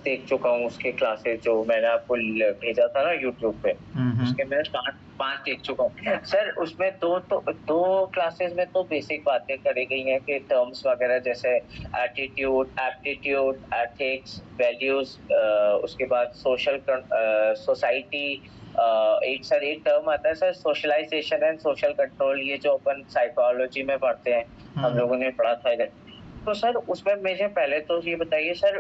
देख चुका हूँ उसके क्लासेस, जो मैंने आपको भेजा था ना यूट्यूब पे, हम्म। उसके मैं 5 देख चुका हूँ। सर उसमें 2 क्लासेस में तो बेसिक बातें करी गई हैं कि टर्म्स वगैरह जैसे एटीट्यूड, एप्टीट्यूड, एथिक्स, वैल्यूज, उसके बाद सोसाइटी, एक टर्म आता है sir, socialization and social control, ये जो अपन साइकोलॉजी में पढ़ते हैं, हम लोगों ने पढ़ा था इधर। तो सर उसमें मुझे पहले तो ये बताइए सर,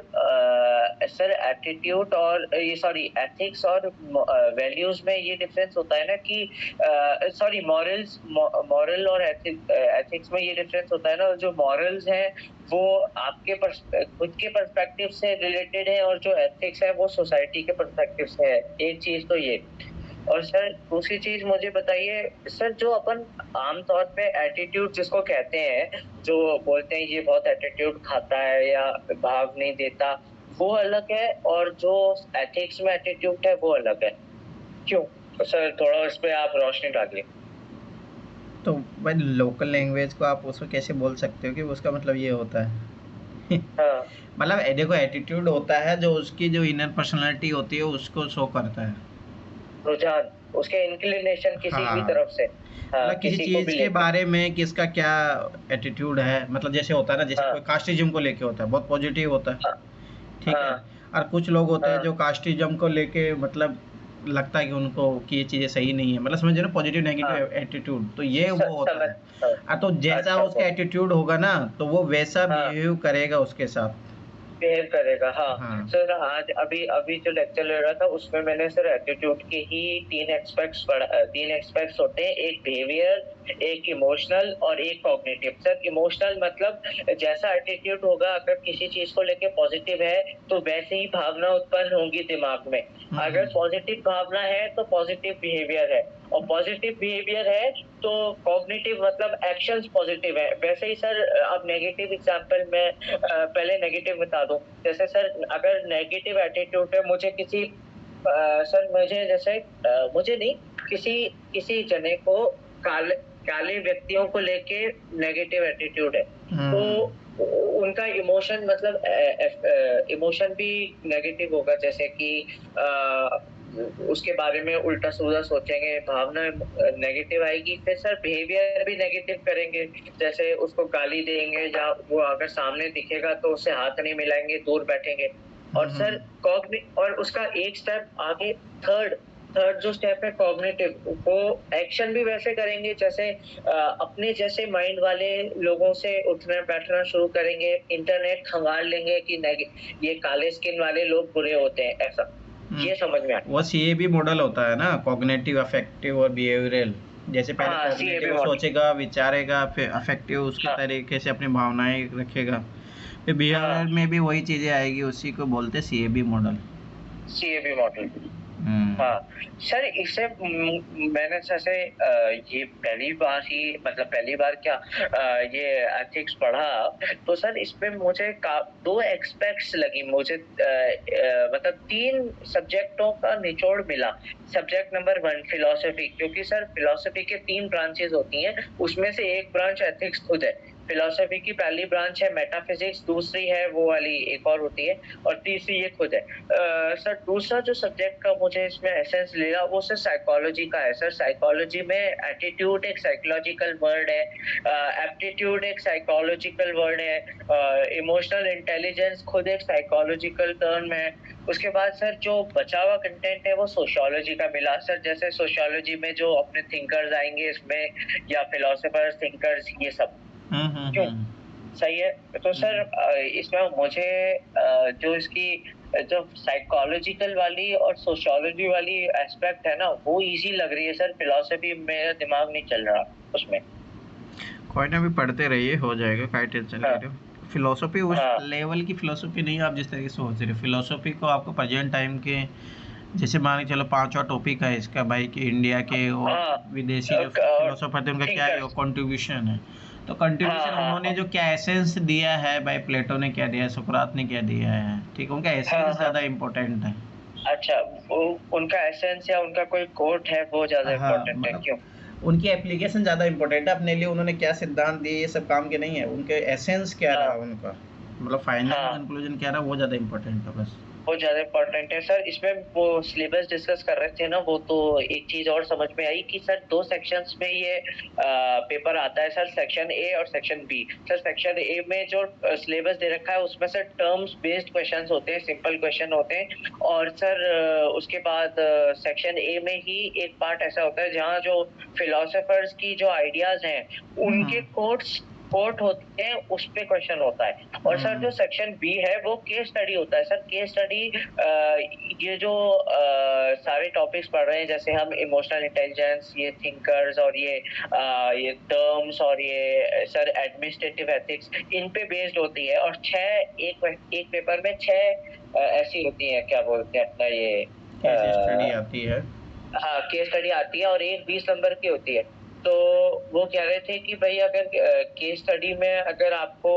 सर एटीट्यूड और ये सॉरी एथिक्स और वैल्यूज में ये डिफरेंस होता है ना कि सॉरी मॉरल और एथिक्स में ये डिफरेंस होता है ना, जो मॉरल्स हैं वो आपके खुद के पर्सपेक्टिव से रिलेटेड है, और जो एथिक्स है वो सोसाइटी के पर्सपेक्टिव से है। एक चीज तो ये। और सर दूसरी चीज मुझे बताइए सर, जो अपन आमतौर पे एटीट्यूड जिसको कहते हैं, जो बोलते हैं ये बहुत एटीट्यूड खाता है या भाव नहीं देता, वो अलग है, और जो एथिक्स में एटीट्यूड है वो अलग है। क्यों? तो सर थोड़ा इस पे आप रोशनी डालिए। तो भाई लोकल लैंग्वेज को आप उसको कैसे बोल सकते हो कि उसका मतलब ये होता है? हाँ, मतलब देखो, एटीट्यूड होता है जो उसकी जो इनर पर्सनालिटी होती है उसको शो करता है। रुझान, उसके इंक्लिनेशन किसी भी हाँ, तरफ से। हाँ, मतलब किसी किसी को भी चीज़ के लेके। बारे में किसका क्या एटीट्यूड है, मतलब जैसे होता है ना, जैसे कोई हाँ, कास्टिज्म को लेके होता है, बहुत पॉजिटिव होता है, हाँ, ठीक है। हाँ, और कुछ लोग होते हैं हाँ, जो कास्टिज्म को लेके मतलब लगता है कि उनको कि ये चीज़ें सही नहीं है, मतलब समझे ना, पॉजिटिव नेगेटिव हाँ, एटीट्यूड, तो ये वो होता समझ। है। हाँ, तो जैसा अच्छा उसका वो। एटीट्यूड होगा ना, तो वो वैसा हाँ, बिहेव करेगा उसके साथ। बिहेव करेगा, हाँ। हाँ। सर आज अभी अभी जो लेक्चर ले रहा था उसमें मैंने सर एटीट्यूड के ही 3 एस्पेक्ट्स होते हैं, एक बिहेवियर, एक इमोशनल और एक कॉग्निटिव। सर इमोशनल मतलब जैसा एटीट्यूड होगा, अगर किसी चीज को लेके पॉजिटिव है तो वैसे ही भावना उत्पन्न होंगी दिमाग में। अगर हम्म। पॉजिटिव भावना है तो पॉजिटिव बिहेवियर है, और पॉजिटिव बिहेवियर है तो कॉग्निटिव मतलब एक्शंस पॉजिटिव है। वैसे ही सर अब नेगेटिव एग्जांपल में पहले नेगेटिव बता दूं। जैसे सर अगर नेगेटिव एटीट्यूड है, मुझे किसी सर मुझे जैसे मुझे नहीं, किसी किसी जने को काले काले व्यक्तियों को लेके नेगेटिव एटीट्यूड है, तो हम्म। उनका इमोशन मतलब इमोशन भी नेगेटिव होगा, जैसे कि उसके बारे में उल्टा सीधा सोचेंगे, भावना नेगेटिव आएगी। फिर सर बिहेवियर भी नेगेटिव करेंगे, जैसे उसको गाली देंगे, या वो अगर सामने दिखेगा तो उससे हाथ नहीं मिलाएंगे, दूर बैठेंगे। और सर और उसका एक स्टेप आगे, थर्ड थर्ड जो स्टेप है कॉग्निटिव, वो एक्शन भी वैसे करेंगे जैसे अपने जैसे माइंड वाले लोगों से उठना बैठना शुरू करेंगे, इंटरनेट खंगाल लेंगे कि ये काले स्किन वाले लोग बुरे होते हैं, ऐसा। ये समझ में वो आया। सीएबी मॉडल होता है ना, कॉग्निटिव, अफेक्टिव और बिहेवियरल। जैसे पहले हाँ, सीएबी कॉग्निटिव मॉडल। सोचेगा, विचारेगा, फिर अफेक्टिव उसके हाँ, तरीके से अपनी भावनाएं रखेगा, फिर हाँ, बिहेवियर में भी वही चीज़ें आएगी, उसी को बोलते हैं CAB model. CAB model. Hmm. हाँ, सर इससे मैंने जैसे ये पहली बार ही, मतलब पहली बार क्या, ये एथिक्स पढ़ा, तो सर इसमें मुझे 2 एस्पेक्ट्स लगी मुझे, मतलब 3 सब्जेक्टों का निचोड़ मिला। सब्जेक्ट नंबर 1 फिलॉसफी, क्योंकि सर फिलॉसफी के 3 ब्रांचेस होती हैं, उसमें से एक ब्रांच एथिक्स खुद है। फिलॉसफी की पहली ब्रांच है मेटाफिजिक्स, दूसरी है वो वाली एक और होती है, और तीसरी ये खुद है। सर दूसरा जो सब्जेक्ट का मुझे इसमें एसेंस लिया वो सर साइकोलॉजी का है। सर साइकोलॉजी में एटीट्यूड एक साइकोलॉजिकल वर्ड है, एप्टीट्यूड एक साइकोलॉजिकल वर्ड है, इमोशनल इंटेलिजेंस खुद एक साइकोलॉजिकल टर्म है। उसके बाद सर जो बचा हुआ कंटेंट है वो सोशियोलॉजी का मिला सर, जैसे सोशियोलॉजी में जो अपने थिंकर्स आएंगे इसमें, या फिलोसोफर्स, थिंकर्स, ये सब। क्यों? हम्म। सही है। तो सर हम्म। इसमें मुझे जो इसकी जो साइकोलॉजिकल वाली और सोशियोलॉजी वाली एस्पेक्ट है ना, वो इजी लग रही है सर। फिलॉसफी मेरा दिमाग नहीं चल रहा उसमें। कोई ना, भी पढ़ते रहिए, हो जाएगा, काहे टेंशन ले हाँ, रहे हो। फिलोसफी उस हाँ, लेवल की फिलोसफी नहीं आप जिस तरीके से सोच रहे हो। फिलोसफी को आपको प्रेजेंट टाइम के, जैसे मान के चलो 5वां टॉपिक है इसका भाई, कि इंडिया के और हाँ, विदेशी जो और फिलोसोफर थे उनका क्या है, थिंकर्स। कंट्रीब्यूशन है। तो हाँ, कंट्रीब्यूशन हाँ, उन्होंने जो क्या एसेंस दिया है भाई, प्लेटो ने क्या दिया है, सुकरात ने क्या दिया है, ठीक है, उनका हाँ, एसेंस हाँ। ज़्यादा इम्पोर्टेंट है। अच्छा, वो उनका एसेंस या उनका कोई कोट है वो ज्यादा हाँ, इम्पोर्टेंट है, मतलब क्यों? उनकी एप्लीकेशन ज़्यादा इम्पोर्टेंट है, अपने लिए उन्होंने क्या सिद्धांत दिए, ये सब काम के नहीं है, उनके एसेंस क्या रहा हाँ, उनका, मतलब फाइनल हाँ कंक्लूजन क्या रहा वो ज़्यादा इम्पोर्टेंट है बस। बहुत ज्यादा इम्पोर्टेंट है सर। इसमें वो सिलेबस डिस्कस कर रहे थे ना, वो तो एक चीज और समझ में आई कि सर दो सेक्शंस में ये पेपर आता है सर, सेक्शन ए और section B. Sir section A में जो सिलेबस दे रखा है उसमें सर टर्म्स बेस्ड क्वेश्चंस होते हैं, सिंपल क्वेश्चन होते हैं। और सर उसके बाद सेक्शन ए में ही एक पार्ट ऐसा होता है जहाँ जो फिलोसोफर्स की जो आइडियाज हैं उनके कोट होते हैं, उस पे क्वेश्चन होता है। और सर जो सेक्शन बी है वो केस स्टडी होता है। सर केस स्टडी ये जो सारे टॉपिक्स पढ़ रहे हैं, जैसे हम इमोशनल इंटेलिजेंस, ये थिंकर्स और ये टर्म्स और ये सर एडमिनिस्ट्रेटिव एथिक्स, इन पे बेस्ड होती है। और एक पेपर में 6 ऐसी होती है, क्या बोलते हैं अपना ये केस स्टडी आती है। हाँ केस स्टडी आती है, और एक 20 नंबर की होती है। तो वो कह रहे थे कि भाई अगर केस स्टडी में अगर आपको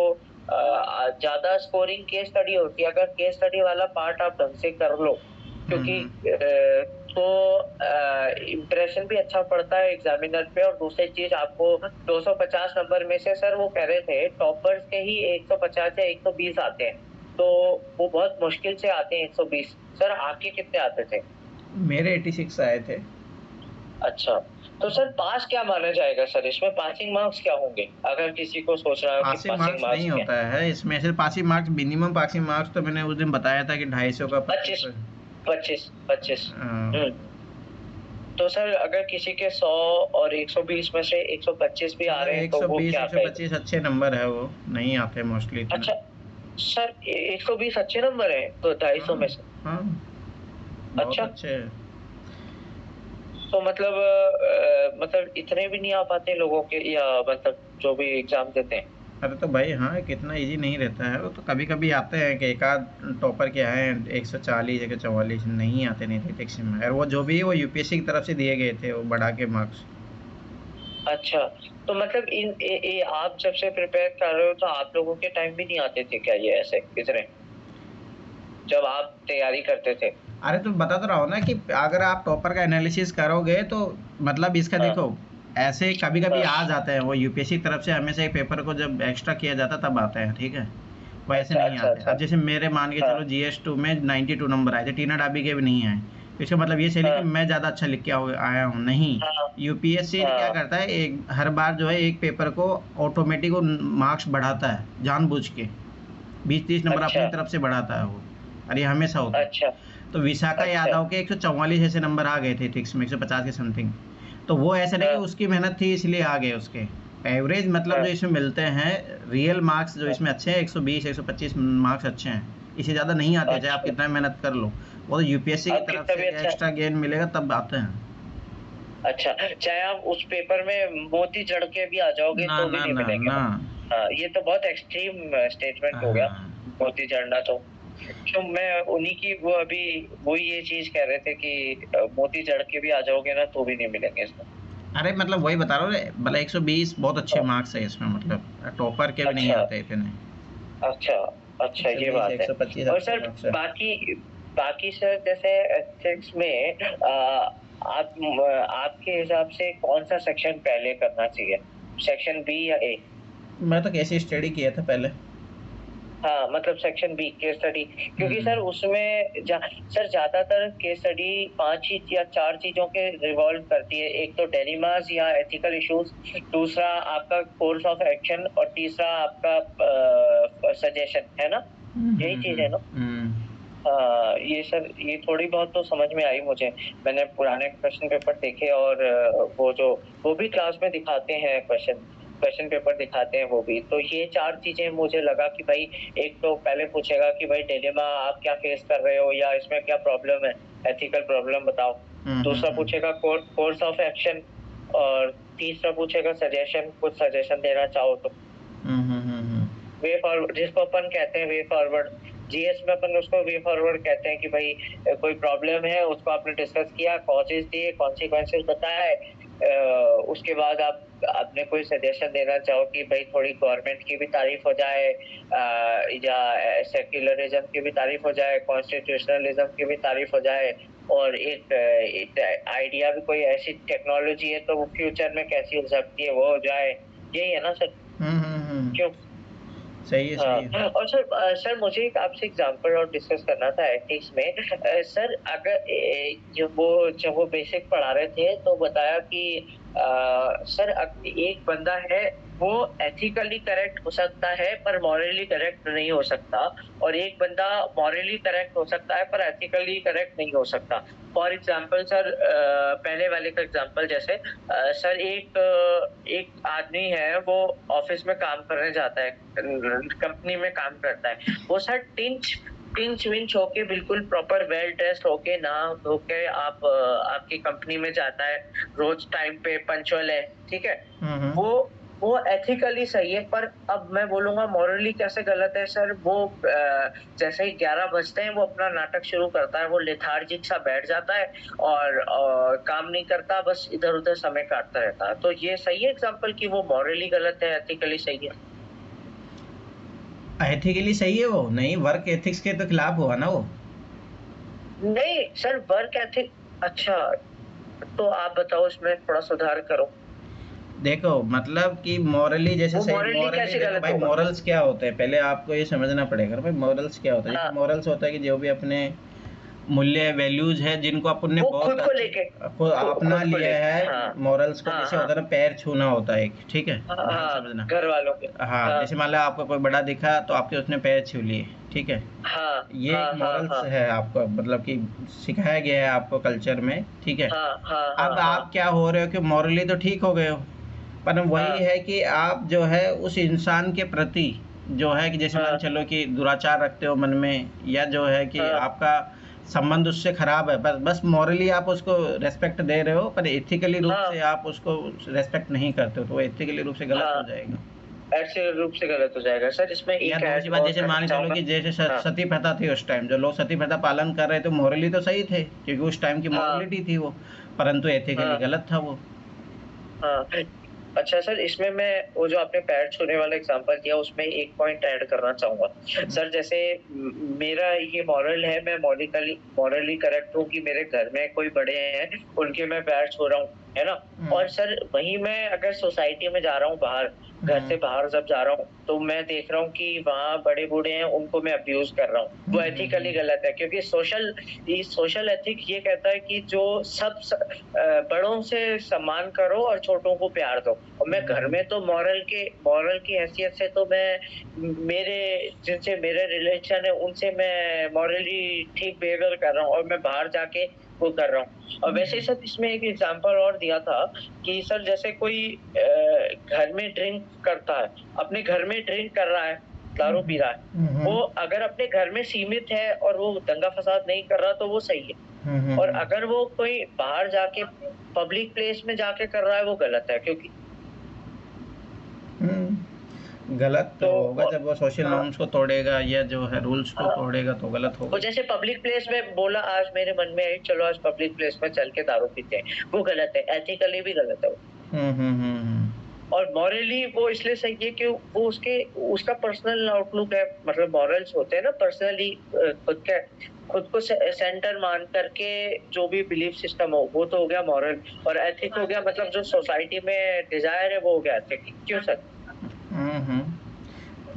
ज्यादा स्कोरिंग केस स्टडी होती है, अगर केस स्टडी वाला पार्ट आप ढंग से कर लो, क्योंकि तो इम्प्रेशन भी अच्छा पड़ता है एग्जामिनर पे। और दूसरी चीज आपको 250 नंबर में से सर वो कह रहे थे टॉपर्स के ही 150 या 120 आते हैं, तो वो बहुत मुश्किल से आते हैं 120। सर आपके कितने आते थे? मेरे 86 आए थे। अच्छा, तो सर पास क्या माना जाएगा सर? इसमें पासिंग मार्क्स क्या होंगे अगर किसी को सोच रहा है कि पासिंग पासिंग मार्क्स मार्क्स नहीं क्या? होता है इसमें, सिर्फ passing marks, minimum passing marks तो मैंने उस दिन बताया था कि 250 का 25 25 25। हाँ। तो सर अगर किसी के 100 और 120 में से 125 भी आ रहे हैं तो वो 120 क्या कहेगा? 125 अच्छे नंबर है, वो नहीं आते मोस्टली इतना। अच्छा सर 120 अच्छे नंबर है तो 250 में से? हाँ बहुत अच्छा, अच्छे हैं। तो मतलब इतने भी नहीं आ पाते लोगों के, या मतलब जो भी एग्जाम देते हैं? अरे तो भाई हाँ, कितना इजी नहीं रहता है वो, तो कभी कभी आते हैं कि एक आध टॉपर के आए 140 144, नहीं आते नहीं थे टेक्सी में। और वो जो भी है वो यूपीएससी की तरफ से दिए गए थे, वो बढ़ा के मार्क्स। अच्छा, तो मतलब आप जब से प्रिपेयर कर रहे हो तो आप लोगों के टाइम भी नहीं आते थे क्या ये ऐसे इतने, जब आप तैयारी करते थे? अरे तो बता तो रहा हूँ ना कि अगर आप टॉपर का एनालिसिस करोगे तो मतलब इसका हाँ देखो, ऐसे कभी कभी हाँ। आ जाते हैं वो यूपीएससी की तरफ से, हमेशा एक पेपर को जब एक्स्ट्रा किया जाता तब आते हैं, ठीक है। वो ऐसे अच्छा नहीं अच्छा आते। अच्छा। अब जैसे मेरे मान के हाँ चलो GS2 में 92 नंबर आए थे, टीना डाबी के भी नहीं आए, तो इसका मतलब ये चलिए कि हाँ मैं ज़्यादा अच्छा लिख के आया हूँ, नहीं। हाँ यूपीएससी क्या हाँ। करता है, एक हर बार जो है एक पेपर को ऑटोमेटिक मार्क्स बढ़ाता है जानबूझ के, 20-30 नंबर अच्छा अपनी तरफ से बढ़ाता है वो, और ये हमेशा होता है। अच्छा तो विशाखा अच्छा। यादव के 144 ऐसे नंबर आ गए थे थिक्स में, 150 के समथिंग। तो वो ऐसे नहीं कि हाँ उसकी मेहनत थी इसलिए आ गए उसके। एवरेज मतलब जो हाँ इसमें मिलते हैं, रियल मार्क्स जो हाँ। इसमें अच्छे हैं 120 125 मार्क्स अच्छे हैं, इससे ज़्यादा नहीं आते चाहे आप अच्छा, कितना मेहनत कर लो। वो तो यूपीएससी की अब तरफ कितना से भी अच्छा। एक्स्ट्रा गेन मिलेगा तब आते हैं। अच्छा, चाहे आप उस पेपर में मोती जड़ के भी आ जाओगे ना तो भी ना नहीं ना मिलेंगे ना। ना? हाँ, ये तो बहुत एक्सट्रीम स्टेटमेंट हो गया, हाँ। मोती जड़ना तो। तो मैं उन्हीं की वो अभी वही ये चीज कह रहे थे कि मोती जड़ के भी आ जाओगे ना तो भी नहीं मिलेंगे इसमें। अरे मतलब वही बता रहा हूँ, भला 120 बहुत अच्छे हाँ, मार्क्स है इसमें, मतलब टॉपर के भी नहीं अच्छा आते इतने। अच्छा अच्छा, ये 120 बात है। 125 और अच्छे सर मार्क्स है। बाकी बाकी सर जैसे एथिक्स में आपके हिसाब से कौन सा सेक्शन पहले करना चाहिए, सेक्शन बी या ए? मैं तो कैसे स्टडी किया था पहले। हाँ मतलब सेक्शन बी केस स्टडी, क्योंकि हम्म। सर उसमें सर ज्यादातर केस स्टडी 5 ही या 4 चीजों के रिवॉल्व करती है। एक तो डेलिमास या एथिकल इश्यूज, दूसरा आपका कोर्स ऑफ एक्शन, और तीसरा आपका सजेशन, है ना? यही चीज है ना? हाँ, ये सर ये थोड़ी बहुत तो समझ में आई मुझे। मैंने पुराने क्वेश्चन पेपर देखे, और वो भी क्लास में दिखाते हैं, क्वेश्चन क्वेश्चन पेपर दिखाते हैं वो भी। तो ये 4 चीजें मुझे लगा कि भाई एक तो पहले पूछेगा कि भाई डिलेमा आप क्या फेस कर रहे हो या इसमें क्या प्रॉब्लम है, एथिकल प्रॉब्लम बताओ। दूसरा पूछेगा कोर्स ऑफ एक्शन, और तीसरा पूछेगा सजेशन, कुछ सजेशन देना चाहो तो। वे फॉरवर्ड जिसको अपन कहते हैं वे फॉरवर्ड, जीएस में अपन उसको वे फॉरवर्ड कहते हैं कि भाई कोई प्रॉब्लम है उसको आपने डिस्कस किया, कॉजेज दिए, कॉन्सिक्वेंसेस बताए, उसके बाद आप आपने कोई सजेशन देना चाहो कि भाई थोड़ी गवर्नमेंट की भी तारीफ हो जाए, या सेक्युलरिज्म की भी तारीफ हो जाए, कॉन्स्टिट्यूशनलिज्म की भी तारीफ हो जाए, और एक आइडिया भी कोई ऐसी टेक्नोलॉजी है तो वो फ्यूचर में कैसी हो सकती है वो हो जाए। यही है ना सर? क्यों? सही है, सही है। हाँ, और सर मुझे एक आपसे एग्जांपल और डिस्कस करना था एथिक्स में। सर अगर जब वो बेसिक पढ़ा रहे थे तो बताया कि सर एक बंदा है, वो एथिकली करेक्ट हो सकता है पर मॉरली करेक्ट नहीं हो सकता, और एक बंदा मॉरली करेक्ट हो सकता है पर एथिकली करेक्ट नहीं हो सकता। फॉर एग्जाम्पल सर, पहले वाले का एग्जाम्पल जैसे सर एक आदमी है, वो ऑफिस में काम करने जाता है, कंपनी में काम करता है, वो सर टिंच विंच होके बिल्कुल प्रॉपर वेल ड्रेस्ड होके नहा धो के आपकी कंपनी में जाता है, रोज टाइम पे पंचुअल है, ठीक है। वो एथिकली सही है, पर अब मैं बोलूंगा मॉरली कैसे गलत है सर। वो जैसे ही 11 बजते हैं वो अपना नाटक शुरू करता है, वो लेथार्जिक सा बैठ जाता है और काम नहीं करता, बस इधर उधर समय काटता रहता है। तो ये सही है एग्जाम्पल कि वो मॉरली गलत है, एथिकली सही है? एथिकली सही है वो, नहीं वर्क एथिक्स के तो खिलाफ हुआ ना वो। नहीं सर, वर्क एथिक, अच्छा, तो आप बताओ इसमें थोड़ा सुधार करो। देखो मतलब कि मॉरली जैसे वो सही, मॉरली मॉरली कैसे देखो गलत भाई, होगा? मॉरल्स क्या होते हैं पहले आपको ये समझना पड़ेगा भाई, मॉरल्स क्या होता है। जैसे हाँ, मॉरल्स होता है कि जो भी अपने मूल्य वैल्यूज है जिनको अपन ने वो बहुत खुद को अच्छे लेके, अपना खुद को लिया लेके, है। हाँ मॉरल्स को हाँ जैसे हाँ होता है ना, पैर छूना होता है एक, ठीक है, हाँ ध्यान हाँ, समझना। घर वालों के, हाँ, हाँ जैसे मान लो आपको कोई बड़ा दिखा तो आपके उसने पैर छू लिए, ठीक है, हाँ ये एक हाँ हाँ मॉरल्स हाँ है आपको, मतलब कि सिखाया गया है आपको कल्चर में, ठीक है। हाँ हाँ अब हाँ हाँ आप क्या हो रहे हो कि मॉरली तो ठीक हो गए हो, पर वही हाँ है कि आप जो है उस इंसान के प्रति जो है कि जैसे मान हाँ चलो कि दुराचार रखते हो मन में, या जो है कि हाँ आपका संबंध उससे खराब है, बस मॉरली आप उसको रेस्पेक्ट दे रहे हो पर एथिकली रूप हाँ से आप उसको रेस्पेक्ट नहीं करते हो, तो वो एथिकली रूप से गलत हो हाँ, जाएगा। ऐसे रूप से गलत हो जाएगा सर। इसमें या एक दूसरी ऐड बात, और जैसे करना मान के चलो चाहूंगा। कि जैसे हाँ सती प्रथा थी उस टाइम, जो लोग सती प्रथा पालन कर रहे थे मॉरली तो सही थे क्योंकि उस टाइम की हाँ मॉरलिटी थी वो, परंतु एथिकली हाँ गलत था वो। हाँ। अच्छा सर, इसमें मैं वो जो आपने पैर छूने वाला एग्जांपल दिया उसमें एक पॉइंट ऐड करना चाहूंगा सर। जैसे मेरा ये मॉरल है, मैं मॉरली करेक्ट हूँ कि मेरे घर में कोई बड़े हैं, उनके मैं पैर छू रहा हूँ, है ना। और सर वहीं मैं अगर सोसाइटी में जा रहा हूँ बाहर, घर से बाहर जब जा रहा हूँ, तो मैं देख रहा हूँ कि वहाँ बड़े बूढ़े हैं, उनको मैं अब्यूज कर रहा हूँ, वो एथिकली गलत है। क्योंकि सोशल एथिक ये कहता है कि जो बड़ों से सम्मान करो और छोटों को प्यार दो। और मैं घर में तो मॉरल की हैसियत से तो मैं मेरे जिनसे मेरे रिलेशन है उनसे मैं मॉरली ठीक बिहेवियर कर रहा हूँ, और मैं बाहर जाके वो कर रहा हूँ। और वैसे ही सर इसमें एक एग्जांपल और दिया था कि सर जैसे कोई घर में ड्रिंक करता है, अपने घर में ड्रिंक कर रहा है, दारू पी रहा है, वो अगर अपने घर में सीमित है और वो दंगा फसाद नहीं कर रहा तो वो सही है। और अगर वो कोई बाहर जाके पब्लिक प्लेस में जाके कर रहा है वो गलत है। क्योंकि गलत तो होगा जब वो सोशल हाँ नॉर्म्स को तोड़ेगा या जो है रूल्स को हाँ, तोड़ेगा, तो गलत वो होगा। जैसे पब्लिक प्लेस में बोला, आज मेरे मन में है चलो आज पब्लिक प्लेस में चल के दारू पीते हैं, वो गलत है, एथिकली भी गलत है वो। और मॉरली वो इसलिए सही है कि वो उसका पर्सनल आउटलुक है। मतलब मॉरल्स होते हैं ना, पर्सनली खुद को सेंटर मान करके जो भी बिलीफ सिस्टम हो वो तो हो गया मॉरल, और एथिक हो गया मतलब जो सोसाइटी में डिजायर है वो हो गया एथिक। क्यों सर? सही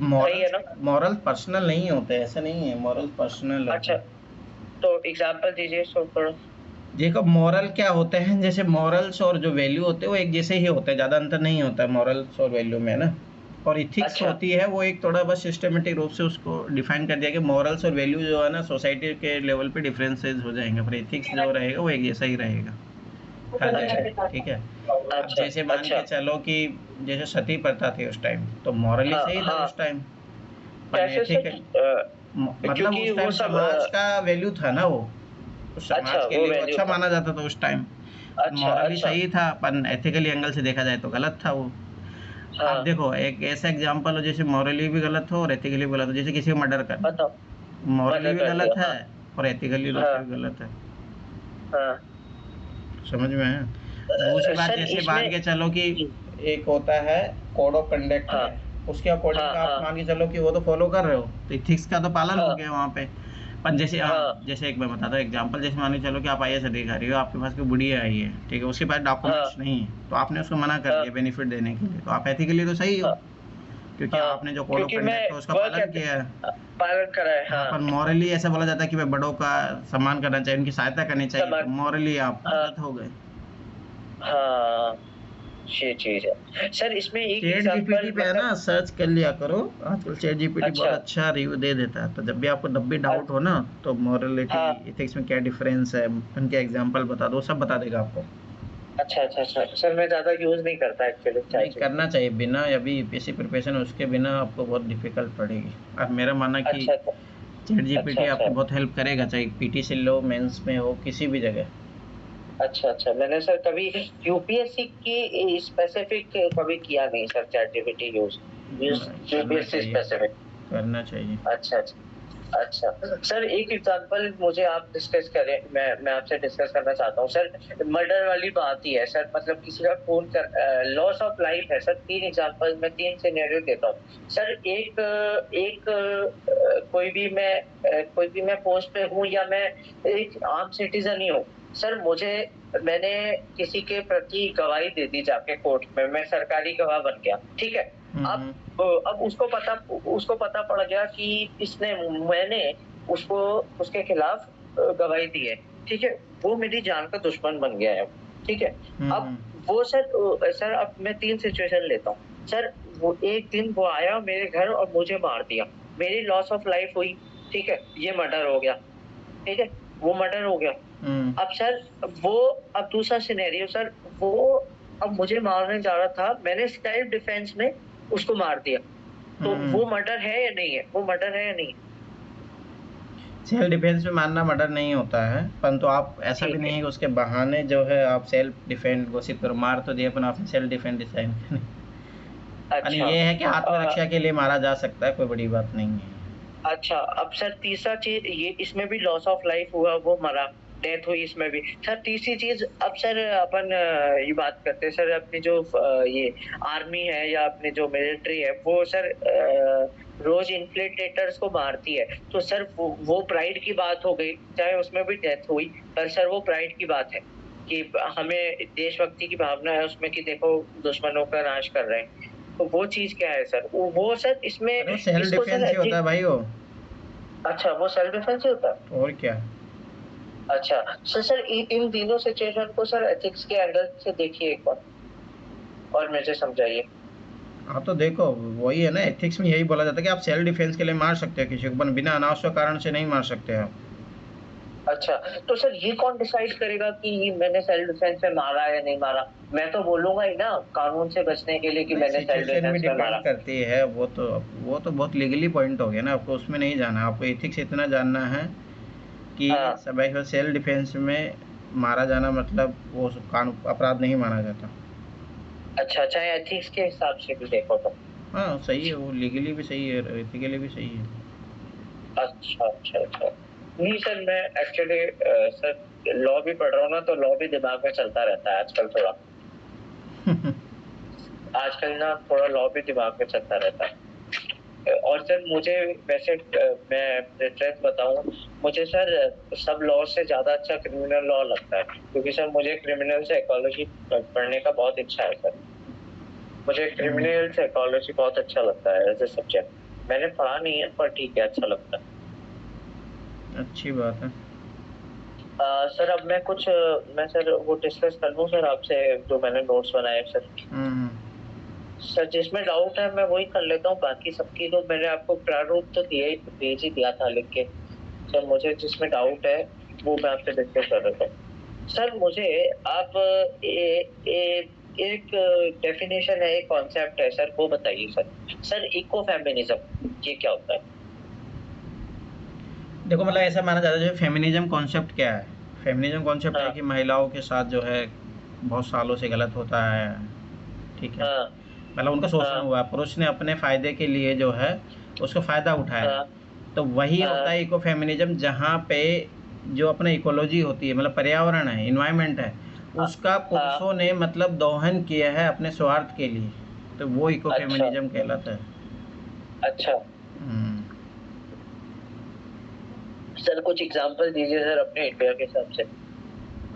है मॉरल्स ना? मॉरल पर्सनल नहीं होते, ऐसा नहीं है, मॉरल पर्सनल होते अच्छा, हैं। तो एग्जांपल दीजिए सो थोड़ा। देखो मॉरल क्या होते हैं, जैसे मॉरल्स और जो वैल्यू होते हैं वो एक जैसे ही होते हैं, ज़्यादा अंतर नहीं होता है मॉरल्स और वैल्यू में, ना। और इथिक्स अच्छा होती है वो एक थोड़ा बस सिस्टमेटिक रूप से उसको डिफाइन कर दिया कि मॉरल्स और वैल्यू जो है ना सोसाइटी के लेवल पे डिफरेंसेस हो जाएंगे, पर इथिक्स जो रहेगा वो एक जैसा ही रहेगा हर जगह, ठीक है। अब अच्छा जैसे मान अच्छा। के चलो कि जैसे सती प्रथा थी उस टाइम, तो मॉरली हाँ सही था हाँ, उस टाइम, पर कैसे नैतिक सर? मतलब क्योंकि उस वो टाइम सब समाज का वैल्यू था ना वो, उस अच्छा समाज के वो लिए वो वैल्यू अच्छा था। माना जाता था उस टाइम। अच्छा मॉरली अच्छा। सही था पर एथिकली एंगल से देखा जाए तो गलत था वो। आप हाँ देखो एक ऐसा एग्जांपल हो जैसे मॉरली भी गलत हो और एथिकली भी गलत हो, जैसे किसी को मर्डर बताओ। करना, मॉरली मर्डर भी कर गलत दिया, है हाँ और एथिकली रूप से हाँ भी गलत है, हाँ। समझ में है। दूसरी बात सर जैसे मान इसमें के चलो कि एक होता है कोड ऑफ कंडक्ट हाँ है, उसके अकॉर्डिंग हाँ आप हाँ मान के चलो कि वो तो फॉलो कर रहे हो, तो इथिक्स का तो पालन हो हाँ गया वहाँ पे। पर जैसे हाँ जैसे एक मैं बताता हूँ एग्जांपल, जैसे मान के चलो कि आप आईएएस अधिकारी हो, आपके पास कोई बुढ़िया आई है, ठीक है, उसके पास हाँ डॉक्यूमेंट्स नहीं है, तो आपने उसको मना कर हाँ दिया बेनिफिट देने के लिए, तो आप एथिकली तो सही हो, हाँ क्योंकि हाँ, आपने जो कोड ऑफ क्योंकि मैं कंडक्ट है उसका वह पालन कहते किया है। पालन करा है। हाँ, पर हाँ, मॉरली ऐसा बोला जाता है कि भाई बड़ों का सम्मान करना चाहिए, उनकी सहायता करनी चाहिए, तो समाज। मॉरली आप हाँ, गलत हो गए। हाँ, ये चीज है सर। इसमें एक चैट जीपीटी एग्जांपल पे है ना, मतलब। सर्च कर लिया करो। आजकल चैट जीपीटी बहुत अच्छा। अच्छा रिव्यू दे देता है, तो जब भी आपको जब भी डाउट हो ना, तो मॉरलिटी हाँ। एथिक्स में क्या डिफरेंस है, उनके एग्जांपल बता दो, सब बता देगा आपको। अच्छा, अच्छा, अच्छा सर, मैं ज्यादा यूज नहीं करता एक्चुअली नहीं चैट करना जीपीटी। चाहिए, बिना अभी यूपीएससी प्रिपरेशन उसके बिना आपको बहुत डिफिकल्ट पड़ेगी। और मेरा मानना कि अच्छा, अच्छा, चैट अच्छा, जीपीटी आपकी अच्छा, बहुत हेल्प करेगा, चाहे पीटी से लो, मेंस में हो, किसी भी जगह। अच्छा, अच्छा। मैंने सर कभी यूपीएससी की स्पेसिफिक कभी किया नहीं sir, chat GPT use use करना यूपीएससी चाहिए, स्पेसिफिक। करना चाहिए। अच्छा, अच्छा, अच्छा सर, एक एग्जांपल मुझे आप डिस्कस करें, मैं आपसे डिस्कस करना चाहता हूँ सर। मर्डर वाली बात ही है सर, मतलब किसी का खून कर, लॉस ऑफ लाइफ है सर। 3 एग्जांपल, मैं 3 सिनेरियो देता हूँ सर। एक एक कोई भी मैं पोस्ट पे हूँ, या मैं एक आम सिटीजन ही हूँ सर। मैंने किसी के प्रति गवाही दे दी जाके कोर्ट में, मैं सरकारी गवाह बन गया, ठीक है। अब हम्म। अब उसको पता पड़ गया कि मैंने उसको उसके खिलाफ गवाही दी है, ठीक है। वो मेरी जान का दुश्मन बन गया है, ठीक है। अब हम्म। वो सर अब मैं 3 सिचुएशन लेता हूँ सर। वो एक दिन वो आया मेरे घर और मुझे मार दिया, मेरी लॉस ऑफ लाइफ हुई, ठीक है। ये मर्डर हो गया, ठीक है, वो मर्डर हो गया। हम्म। अब सर वो अब दूसरा सिनेरियो सर, वो अब मुझे मारने जा रहा था, मैंने सेल्फ डिफेंस में उसको मार दिया, तो हम्म। वो मर्डर है या नहीं है? वो मर्डर है या नहीं है? सेल्फ डिफेंस में मारना मर्डर नहीं होता है, परंतु आप ऐसा भी ठीक नहीं है। है कि उसके बहाने जो है आप सेल्फ डिफेंड घोषित करो, मार तो दिए पर आपने सेल्फ डिफेंस डिसाइड नहीं। यानी अच्छा। ये है कि अ, आत्मरक्षा के लिए मारा जा सकता है, कोई बड़ी बात नहीं है। अच्छा, अब सर तीसरा चीज ये, इसमें भी लॉस ऑफ लाइफ हुआ, वो मरा, डेथ हुई इसमें भी सर। तीसरी चीज, अब सर अपन ये बात करते हैं सर, अपनी जो ये आर्मी है या अपनी जो मिलिट्री है, वो सर रोज इन्फ्लेटेटर्स को मारती है, तो सर वो प्राइड की बात हो गई, चाहे उसमें भी डेथ हुई, पर सर वो प्राइड की बात है कि हमें देशभक्ति की भावना है उसमें, कि देखो दुश्मनों का नाश कर रहे हैं। तो वो चीज क्या है सर? वो सर इसमें अरे वो सेल्फ इसको सर डिफेंस ही होता है भाई वो। अच्छा, वो सेल्फ डिफेंस ही होता है। और क्या। अच्छा, सर इन तीनों सिचुएशन को सर एथिक्स के एंगल से देखिए एक बार, और मुझे समझाइए। हाँ तो देखो, वही है ना, एथिक्स में यही बोला जाता है कि आप सेल्फ डिफेंस के लिए मार सकते हो किसी को, पर बिना अनावश्यक कारण से नहीं मार सकते आप। अच्छा, तो सर ये कौन डिसाइड करेगा कि मैंने सेल्फ डिफेंस में मारा या नहीं मारा? मैं तो बोलूंगा ही ना कानून से बचने के लिए कि नहीं, मैंने सेल्फ सिचुएशन भी डिफेंस में डिपेंड मारा। करती है, वो तो बहुत लीगली पॉइंट हो गया ना, आपको उसमें नहीं जाना है। आपको एथिक्स इतना जानना है कि हाँ। सब सेल्फ डिफेंस में मारा जाना मतलब वो कानून अपराध नहीं माना जाता। अच्छा, चाहे एथिक्स के हिसाब से भी देखो तो। हाँ सही है, वो लीगली भी सही है, एथिकली भी सही है। अच्छा, अच्छा, अच्छा। नहीं सर, मैं एक्चुअली सर लॉ भी पढ़ रहा हूँ ना, तो लॉ भी दिमाग में चलता रहता है आजकल थोड़ा। आजकल ना थोड़ा लॉ भी दिमाग में चलता रहता है। और सर मुझे वैसे मैं प्रेफरेंस बताऊं, मुझे सर सब लॉ से ज्यादा अच्छा क्रिमिनल लॉ लगता है, क्योंकि सर मुझे क्रिमिनल साइकोलॉजी पढ़ने का बहुत इच्छा है सर। मुझे हम्म। क्रिमिनल साइकोलॉजी बहुत अच्छा लगता है एज ए सब्जेक्ट। मैंने पढ़ा नहीं है, पर ठीक है, अच्छा लगता है। अच्छी बात है। सर अब मैं सर वो डिस्कस कर लूं सर आपसे, जो मैंने नोट्स बनाए सर। हम्म। सर जिसमें डाउट है मैं वही कर लेता हूँ, बाकी सबकी तो मैंने आपको प्रारूप तो दिया ही, भेज ही दिया था लिख के। सर मुझे जिसमें डाउट है वो मैं आपसे डिस्कस कर रहा था सर। मुझे आप एक डेफिनेशन है, एक कॉन्सेप्ट है सर, वो बताइए सर। सर इको फेमिनिज्म ये क्या होता है? देखो मतलब ऐसा माना जाता है, जो फेमिनिज्म कॉन्सेप्ट क्या है। फेमिनिज्म कॉन्सेप्ट है हाँ, कि महिलाओं के साथ जो है बहुत सालों से गलत होता है, ठीक है। हाँ, मतलब उनका शोषण हाँ, हुआ, पुरुष ने अपने फायदे के लिए जो है उसका फ़ायदा उठाया है। हाँ, तो वही होता हाँ, है इको फेमिनिज्म, जहाँ पे जो अपना इकोलॉजी होती है, मतलब पर्यावरण है, इन्वायरमेंट है, हाँ, उसका हाँ। पुरुषों ने मतलब दोहन किया है अपने स्वार्थ के लिए, तो वो इको अच्छा, फेमिनिज्म कहलाता है। अच्छा हम्म। सर, कुछ एग्जांपल दीजिए सर अपने इंडिया के हिसाब से।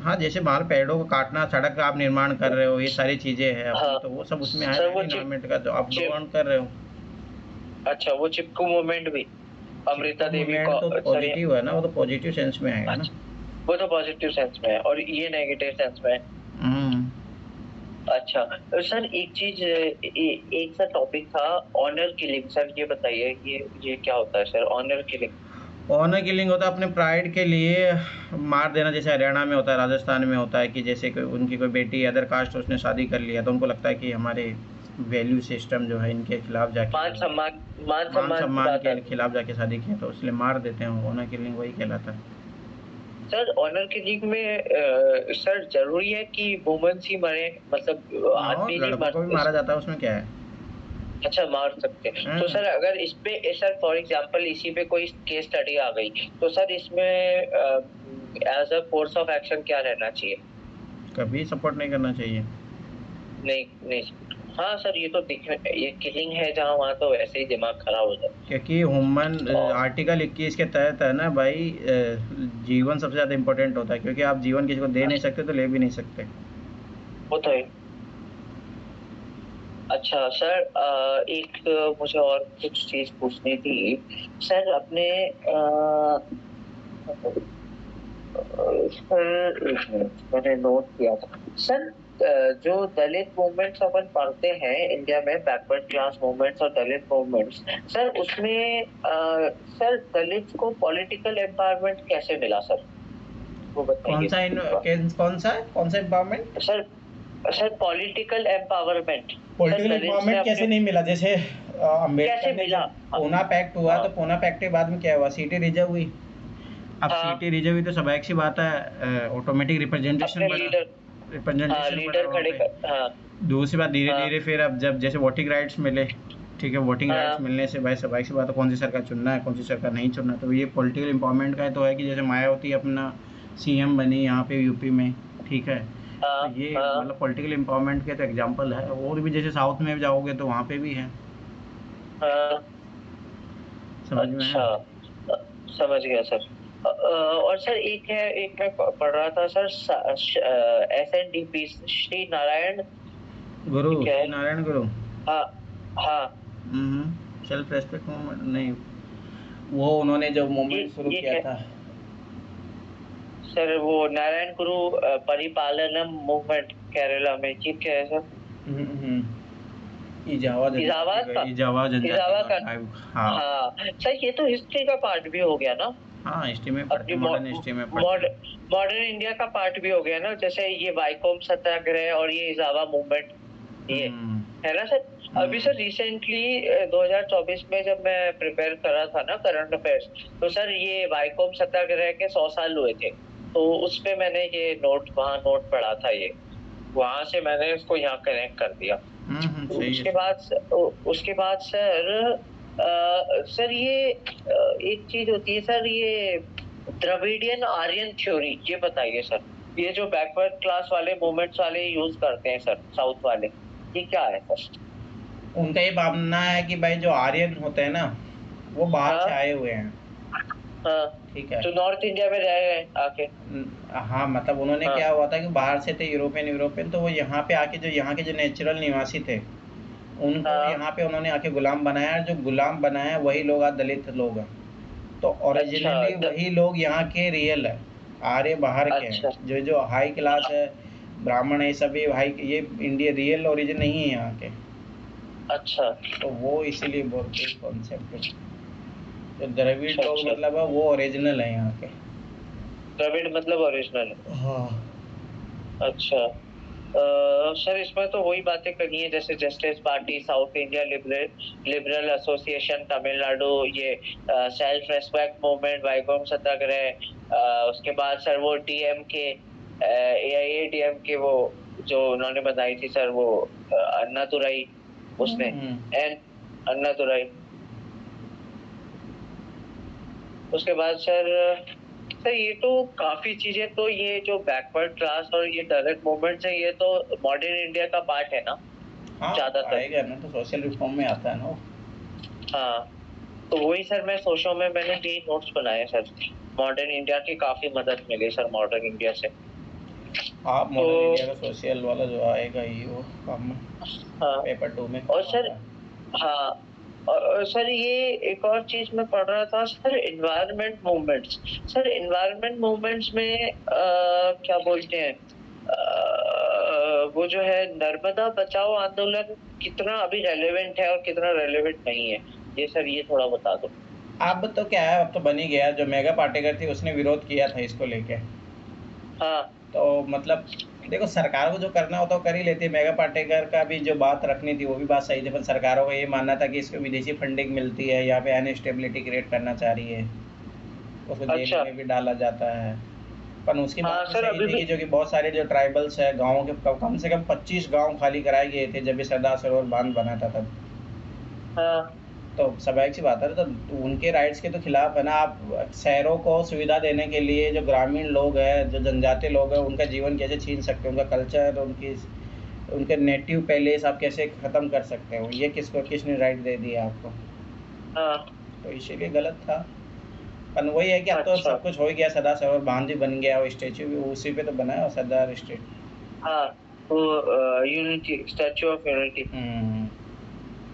हाँ, जैसे बाहर पेड़ों को काटना, सड़क का आप निर्माण कर रहे हो, ये सारी चीज़ें हैं अपनी, हाँ तो वो सब उसमें सर, आएगा ना, वो इन्वायरमेंट का जो आप चिप दोहन कर रहे हो। अच्छा, वो चिपकू मूवमेंट भी अमृता चिपको देवी मूवमेंट तो को, सॉरी। पॉजिटिव है ना, वो तो पॉजिटिव सेंस में आएगा ना। अच्छा, वो तो पॉजिटिव सेंस में है और ये नेगेटिव सेंस में है। हम्म। अच्छा, तो सर एक चीज, एक सा टॉपिक था, ऑनर किलिंग। सर ये बताइए, ये क्या होता है sir, honour killing? Honour killing होता है अपने प्राइड के लिए मार देना, जैसे हरियाणा में होता है, राजस्थान में होता है कि जैसे कोई उनकी कोई बेटी अदर कास्ट उसने शादी कर लिया तो उनको लगता है कि हमारे वैल्यू सिस्टम जो है इनके खिलाफ जाके मान सम्मान, मान मान सम्मान की सम्मान बात के आती है। खिलाफ जाके शादी किया तो इसलिए मार देते हैं। ऑनर किलिंग वही कहलाता है। सर ऑनर किलिंग में सर जरूरी है कि वुमेन्स ही मरे, मतलब और आदमी नहीं लड़कों मर? को भी मारा जाता है, उसमें क्या है। अच्छा, मार सकते हैं तो हाँ, सर, अगर इस पे सर फॉर एग्जांपल इसी पे कोई केस स्टडी आ गई, तो सर इसमें as a course of action क्या रहना चाहिए? कभी सपोर्ट नहीं करना चाहिए। नहीं नहीं। हाँ सर, ये तो दिख, ये किलिंग है जहाँ वहाँ तो वैसे ही दिमाग खराब हो जाता क्योंकि ह्यूमन है। और आर्टिकल 21 के तहत है ना भाई, जीवन सबसे ज़्यादा इम्पोर्टेंट होता है, क्योंकि आप जीवन किसी को दे नहीं सकते तो ले भी नहीं सकते। वो तो है। अच्छा सर, एक मुझे और कुछ चीज पूछनी थी सर, अपने सर एक मिनट, मैंने नोट किया था सर। जो दलित मूवमेंट्स अपन पढ़ते हैं इंडिया में, बैकवर्ड क्लास मूवमेंट्स और दलित मूवमेंट्स, सर उसमें सर दलित को पॉलिटिकल एम्पावरमेंट कैसे मिला सर, वो कौन बताइए सा सर थोड़ा। कौन सा empowerment. Sir sir political empowerment, sir political Dalit ने एम्पावरमेंट अपने, कैसे नहीं मिला, जैसे कैसे अम्बेडकर ने मिला? जब पूना पैक्ट हुआ हाँ तो पूना पैक्ट के बाद में क्या हुआ, सीटें रिजर्व हुई। अब हाँ, सीटें रिजर्व हुई तो स्वाभाविक सी बात है, ऑटोमेटिक रिप्रेजेंटेशन अपने बढ़ा। लीडर, हाँ रिप्रेजेंटेशन बढ़ा लीडर वहाँ खड़े पे। कर, हाँ दूसरी बात, धीरे हाँ धीरे फिर अब जब जैसे वोटिंग राइट्स मिले, ठीक है, वोटिंग राइट्स हाँ मिलने से भाई स्वाभाविक सी बात है कौन सी सरकार चुनना है कौन सी सरकार नहीं चुनना है। तो ये पॉलिटिकल एम्पावरमेंट का तो है कि जैसे मायावती अपना सीएम बनी यहाँ पे यूपी में, ठीक है। तो हाँ ये हाँ। मतलब पॉलिटिकल एम्पावरमेंट के तो एग्जांपल है, और भी जैसे साउथ में जाओगे तो वहाँ पे भी है। हाँ, समझ में है। अच्छा, समझ गया सर। और सर एक है, एक मैं पढ़ रहा था सर, SNDP, श्री नारायण, गुरु ठीक है। श्री नारायण गुरु। हाँ हाँ, सेल्फ रेस्पेक्ट मूवमेंट नहीं, वो उन्होंने जब ये मूवमेंट शुरू ये किया है था। सर, वो नारायण गुरु परिपालनम मूवमेंट केरला में, ठीक है सर। हम्म, इजावा जनजाति इजावा का, का, इजावा जनजाति इजावा का का। ट्राइब। हाँ। हाँ सर, ये तो हिस्ट्री का पार्ट भी हो गया ना, हाँ, हिस्ट्री में पढ़ते अपनी हैं, मॉडर्न हिस्ट्री में पढ़ते हैं। मॉडर्न इंडिया का पार्ट भी हो गया ना, जैसे ये वाइकोम सत्याग्रह और ये इजावा मूवमेंट, ये हम्म। है ना सर। अभी हम्म। सर रिसेंटली 2024 में जब मैं प्रिपेयर कर रहा था ना करंट अफेयर्स, तो सर ये वाइकोम सत्याग्रह के 100 साल हुए थे, तो उस पे मैंने ये नोट, वहाँ नोट पढ़ा था, ये वहां से मैंने इसको यहाँ कनेक्ट कर दिया। सही है उसके सही। बाद उसके बाद सर, सर ये एक चीज होती है सर, ये द्रविडियन आर्यन थ्योरी, ये बताइए सर। ये जो बैकवर्ड क्लास वाले मूवमेंट्स वाले यूज करते हैं सर, साउथ वाले, ये क्या है सर? उनका ये मानना है कि भाई जो आर्यन होते हैं ना वो बाहर से हाँ आए हुए हैं, हाँ, ठीक है। जो नॉर्थ इंडिया में रहे हैं आके। हाँ, मतलब उन्होंने हाँ क्या हुआ था कि बाहर से थे यूरोपियन यूरोपियन, तो वो यहाँ पे आके जो यहाँ के जो नेचुरल निवासी थे उनको हाँ, यहाँ पे उन्होंने आके गुलाम बनाया, और जो गुलाम बनाया वही लोग आज दलित लोग हैं। तो अच्छा ओरिजिनली वही लोग यहाँ के रियल है, आर्य बाहर के अच्छा हैं। जो जो हाई क्लास है, ब्राह्मण है, सभी भाई ये इंडिया रियल ओरिजिन नहीं है यहाँ के। अच्छा तो वो इसीलिए बोलते हैं कॉन्सेप्ट, जो द्रविड़ अच्छा लोग अच्छा, मतलब है वो ओरिजिनल है यहाँ के। द्रविड़ मतलब ओरिजिनल है। हाँ। अच्छा, सर इसमें तो वही बातें करी है, जैसे justice party, south India liberal liberal association Tamil Nadu, ये सेल्फ रेस्पेक्ट मूवमेंट, वाइकोम सत्याग्रह, उसके बाद सर वो डीएमके, AIADMK, वो जो उन्होंने बनाई थी सर, वो अन्नादुराई, उसने हम्म। एन अन्नादुराई। उसके बाद सर, सर ये तो काफी चीजें, तो ये जो बैकवर्ड क्लास और ये दलित मूवमेंट्स है, ये तो मॉडर्न इंडिया का पार्ट है ना हाँ, वो तो ज्यादातर। आएगा ना, तो सोशल रिफॉर्म में आता है ना वो। हाँ, तो वही सर मैं सोचो में मैंने यही नोट्स बनाए सर, मॉडर्न इंडिया की काफी मदद मिली सर मॉडर्न इंडिया से। हाँ, तो मॉडर्न इंडिया का सोशल वाला जो आएगा ही वो काम हाँ, पेपर 2 में और काम सर आता है। हाँ, सर ये एक और चीज मैं पढ़ रहा था sir, environment movements. Sir environment movements में क्या बोलते हैं, वो जो है नर्मदा बचाओ आंदोलन कितना अभी रेलेवेंट है और कितना रेलेवेंट नहीं है, ये सर ये थोड़ा बता दो। अब तो क्या है, अब तो बन ही गया। जो मेघा पाटेकर थी उसने विरोध किया था इसको लेके। हाँ तो मतलब देखो, सरकार को जो करना होता है वो कर ही लेती है। मेघा पाटेकर का भी जो बात रखनी थी वो भी बात सही थी, पर सरकारों का ये मानना था कि इसको विदेशी फंडिंग मिलती है, यहाँ पे अनस्टेबिलिटी क्रिएट करना चाह रही है, उसको जेल अच्छा। में भी डाला जाता है। पर उसकी हाँ बात भी सर सही अभी थी भी। कि जो कि बहुत सारे जो ट्राइबल्स है गाँव के, कम से कम 25 गांव खाली कराए गए थे जब भी सरदार सरोवर बांध बना था तब। हाँ तो स्वाभाविक सी बात है, तो उनके राइट्स के तो खिलाफ है ना आप। शहरों को सुविधा देने के लिए जो ग्रामीण लोग हैं, जो जनजातीय लोग हैं, उनका जीवन कैसे छीन सकते हो, उनका कल्चर, उनके नेटिव पैलेस आप कैसे ख़त्म कर सकते हो, ये किसने राइट दे दिया आपको। हाँ। तो इसीलिए गलत था। पर वही है कि अब तो अच्छा। सब कुछ हो ही गया, सरदार सरोवर बांध भी बन गया और स्टेचू भी उसी पे तो बना है, और सरदार स्टेट। हाँ वो unity, statue of unity. Hmm.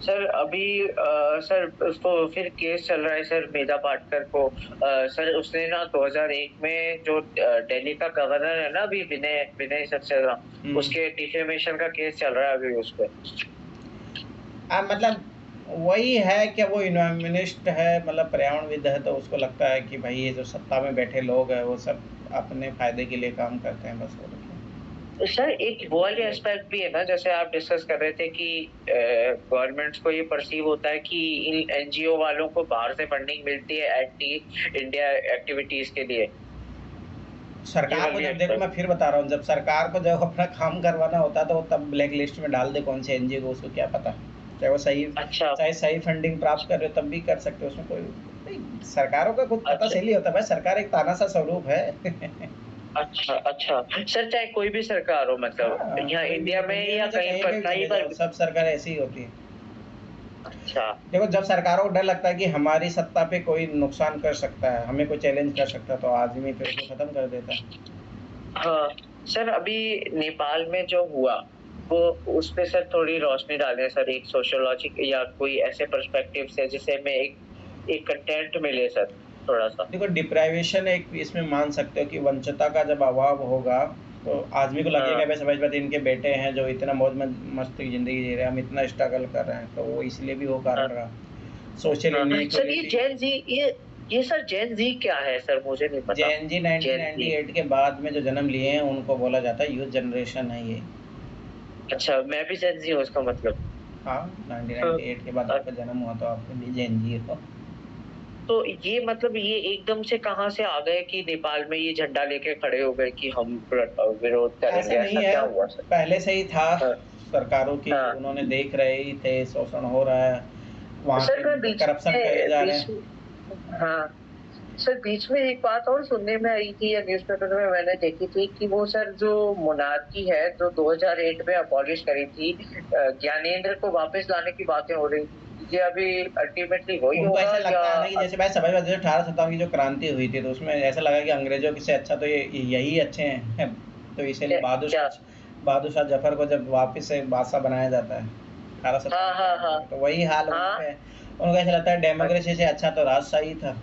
Sir अभी सर उसको फिर केस चल रहा है सर मेधा पाटकर को। सर उसने ना 2001 में जो दिल्ली का गवर्नर है ना अभी, विनय विनय सक्सेना, उसके डिफेमेशन का केस चल रहा है अभी उस पे। मतलब वही है कि वो इन्वायरमेंटलिस्ट है, मतलब पर्यावरणविद है, तो उसको लगता है कि भाई ये जो सत्ता में बैठे लोग हैं वो सब अपने फायदे के लिए काम करते हैं बस, और क्या। सर एक वो वाले एस्पेक्ट भी है ना, जैसे आप डिस्कस कर रहे थे कि गवर्नमेंट्स को ये परसीव होता है कि इन एनजीओ वालों को बाहर से फंडिंग मिलती है एंटी इंडिया एक्टिविटीज के लिए। ये सरकार को वाली जब, देखो एस्पेक्ट। मैं फिर बता रहा हूँ, जब सरकार को जब अपना काम करवाना होता है तो वो तब ब्लैक लिस्ट में डाल दे कौन से एनजीओ को, उसको क्या पता। चाहे वो सही, अच्छा। चाहे सही फंडिंग प्राप्त कर रहे हो तब भी कर सकते हो, उसमें कोई नहीं। सरकारों का कुछ पता अच्छा। सही नहीं होता भाई, सरकार एक तानाशाह स्वरूप है। अच्छा। अच्छा सर, चाहे कोई भी सरकार हो, मतलब हाँ, यहाँ कोई भी इंडिया में दुनिया या में चाहे कहीं कहीं पर, पे भी कहीं चले पर जाओ, भी? सब सरकार ऐसी ही होती है। अच्छा। देखो, जब सरकारों को डर लगता है कि हमारी सत्ता पे कोई नुकसान कर सकता है, हमें कोई चैलेंज कर सकता है, तो आदमी फिर उसको खत्म कर देता है। हाँ सर, अभी नेपाल में जो हुआ वो, उस पे सर थोड़ी रोशनी डालें सर, एक सोशियोलॉजिक या कोई ऐसे पर्सपेक्टिव से जिससे में एक कंटेंट मिले सर, थोड़ा सा। देखो, डिप्राइवेशन एक इसमें मान सकते हो कि वंचितता का जब अभाव होगा तो आदमी को लगेगा हाँ भाई समझ पाते इनके बेटे हैं जो इतना मौज में मस्त ज़िंदगी जी रहे हैं, हम इतना स्ट्रगल कर रहे हैं, तो वो इसलिए भी वो हाँ। कारण रहा। सोशल हाँ सर, ये इनइक्वलिटी। जेन जी, ये सर जेन जी क्या है सर, मुझे नहीं पता। जेएनजी जेन जी। 1998 के बाद में जो जन्म लिए हैं उनको बोला जाता है यूथ जनरेशन है ये। अच्छा, मैं भी जेन जी हूँ इसका मतलब। हाँ, हाँ। 1998 के बाद अ, आपका जन्म हुआ तो आपके लिए जेएनजी हो। तो ये मतलब ये एकदम से कहाँ से आ गए कि नेपाल में ये झंडा लेके खड़े हो गए कि हम विरोध ऐसा करेंगे, नहीं ऐसा है, क्या हुआ सर? पहले से ही था। हाँ। सरकारों की हाँ उन्होंने देख रहे ही थे शोषण हो रहा है, वहाँ सर, मैं के करप्शन करे जा रहे बीच हैं। में, हाँ सर बीच में एक बात और सुनने में आई थी या न्यूज़पेपर में मैंने देखी थी कि वो सर जो मोनार्की है जो 2008 में अबॉलिश करी थी, ज्ञानेंद्र को वापस लाने की बातें हो रही थी, ये अभी अल्टीमेटली वही उनको होगा ऐसा या? लगता है ना कि जैसे भाई समझ में, जैसे 1857 की जो क्रांति हुई थी तो उसमें ऐसा लगा कि अंग्रेजों से अच्छा तो ये यही अच्छे हैं। तो इसीलिए क्या? बहादुर शाह जफर को जब वापस से बादशाह बनाया जाता है अठारह हाँ सत्तावन हाँ हाँ। में, तो वही हाल वहाँ हाँ। पे है। उनको ऐसा लगता है डेमोक्रेसी से अच्छा तो राजशाही था,